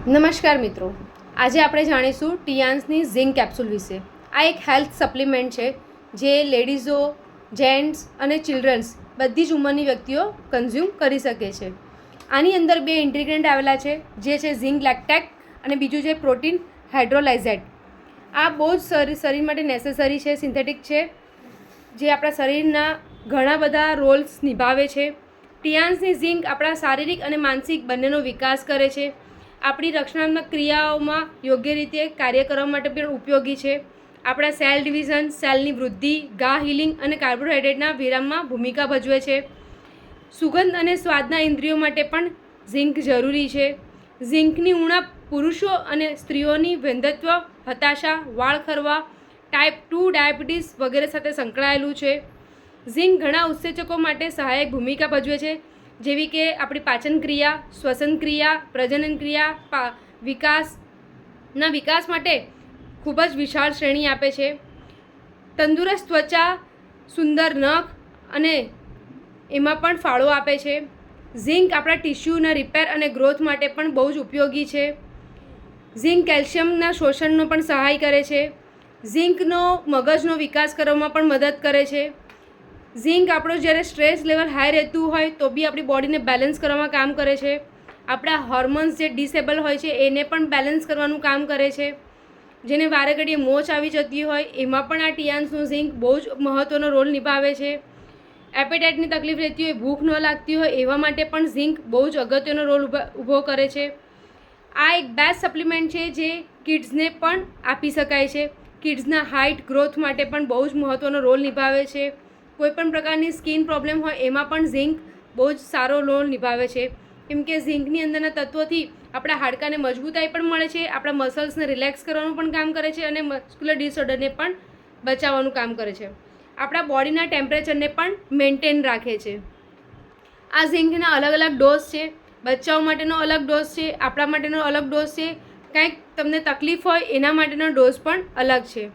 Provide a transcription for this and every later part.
નમસ્કાર મિત્રો, આજે આપણે જાણીશું ટીયાન્સની ઝિંક કેપ્સ્યુલ વિશે. આ એક હેલ્થ સપ્લિમેન્ટ છે જે લેડીઝો, જેન્ટ્સ અને ચિલ્ડ્રન્સ બધી જ ઉંમરની વ્યક્તિઓ કન્ઝ્યુમ કરી શકે છે. આની અંદર બે ઇન્ગ્રીડિયન્ટ આવેલા છે જે છે ઝિંક લેક્ટેટ અને બીજું છે પ્રોટીન હાઇડ્રોલાઇઝેટ. આ બહુ જ શરીર માટે નેસેસરી છે, સિન્થેટિક છે, જે આપણા શરીરના ઘણા બધા રોલ્સ નિભાવે છે. ટીયાન્સની ઝિંક આપણા શારીરિક અને માનસિક બંનેનો વિકાસ કરે છે. આપણી રક્ષણાત્મક ક્રિયાઓમાં યોગ્ય રીતે કાર્ય કરવા માટે પણ ઉપયોગી છે. આપણા સેલ ડિવિઝન, સેલની વૃદ્ધિ, ઘા હીલિંગ અને કાર્બોહાઈડ્રેટના વિરામમાં ભૂમિકા ભજવે છે. સુગંધ અને સ્વાદના ઇન્દ્રિયો માટે પણ ઝિંક જરૂરી છે. ઝિંકની ઉણપ પુરુષો અને સ્ત્રીઓની વંધ્યત્વ, હતાશા, વાળ ખરવા, ટાઈપ 2 ડાયાબિટીસ વગેરે સાથે સંકળાયેલું છે. ઝિંક ઘણા ઉત્સેચકો માટે સહાયક ભૂમિકા ભજવે છે, જેવી કે આપણી પાચન ક્રિયા, શ્વસન ક્રિયા, પ્રજનન ક્રિયા, વિકાસ માટે ખૂબ જ વિશાળ શ્રેણી આપે છે. તંદુરસ્ત ત્વચા, સુંદર નખ અને એમાં પણ ફાળો આપે છે. ઝિંક આપણા ટિશ્યુના રિપેર અને ગ્રોથ માટે પણ બહુ જ ઉપયોગી છે. ઝિંક કેલ્શિયમના શોષણનો પણ સહાય કરે છે. ઝિંકનો મગજનો વિકાસ કરવામાં પણ મદદ કરે છે. ઝિંક આપણો જ્યારે સ્ટ્રેસ લેવલ હાઈ રહેતું હોય તો બી આપણી બોડીને બેલેન્સ કરવામાં કામ કરે છે. આપણા હોર્મોન્સ જે ડિસેબલ હોય છે એને પણ બેલેન્સ કરવાનું કામ કરે છે. જેને વારે ઘડીએ મોચ આવી જતી હોય એમાં પણ આ ટીયાન્સનું ઝિંક બહુ જ મહત્ત્વનો રોલ નિભાવે છે. એપેટાઇટની તકલીફ રહેતી હોય, ભૂખ ન લાગતી હોય એવા માટે પણ ઝિંક બહુ જ અગત્યનો રોલ ઊભો કરે છે. આ એક બેસ્ટ સપ્લિમેન્ટ છે જે કિડ્સને પણ આપી શકાય છે. કિડ્સના હાઇટ ગ્રોથ માટે પણ બહુ જ મહત્ત્વનો રોલ નિભાવે છે. કોઈપણ પ્રકારની સ્કિન પ્રોબ્લેમ હોય એમાં પણ ઝિંક બહુ જ સારો રોલ નિભાવે છે, કેમ કે ઝિંકની અંદરના તત્વોથી આપણા હાડકાને મજબૂતાઈ પણ મળે છે, આપણા મસલ્સને રિલેક્સ કરવાનું પણ કામ કરે છે અને મસ્ક્યુલર ડિસઓર્ડરને પણ બચાવવાનું કામ કરે છે. આપણા બોડીના ટેમ્પરેચરને પણ મેન્ટેન રાખે છે. આ ઝિંકના અલગ અલગ ડોઝ છે. બચ્ચાઓ માટેનો અલગ ડોઝ છે, આપણા માટેનો અલગ ડોઝ છે, કાંઈક તમને તકલીફ હોય એના માટેનો ડોઝ પણ અલગ છે.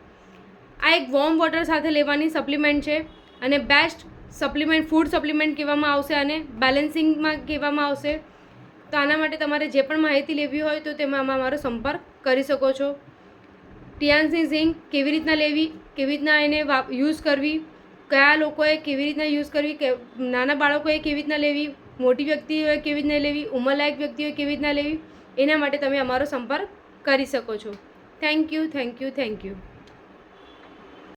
આ એક વોર્મ વોટર સાથે લેવાની સપ્લિમેન્ટ છે અને બેસ્ટ સપ્લિમેન્ટ, ફૂડ સપ્લિમેન્ટ કહેવામાં આવશે અને બેલેન્સિંગમાં કહેવામાં આવશે. તો આના માટે તમારે જે પણ માહિતી લેવી હોય તો તેમાં મારો સંપર્ક કરી શકો છો. ટીયાન્સની ઝિંક કેવી રીતના લેવી, કેવી રીતના એને યુઝ કરવી, કયા લોકોએ કેવી રીતના યુઝ કરવી, કે નાના બાળકોએ કેવી રીતના લેવી, મોટી વ્યક્તિઓએ કેવી રીતના લેવી, ઉંમરલાયક વ્યક્તિઓએ કેવી રીતના લેવી, એના માટે તમે અમારો સંપર્ક કરી શકો છો. Thank you.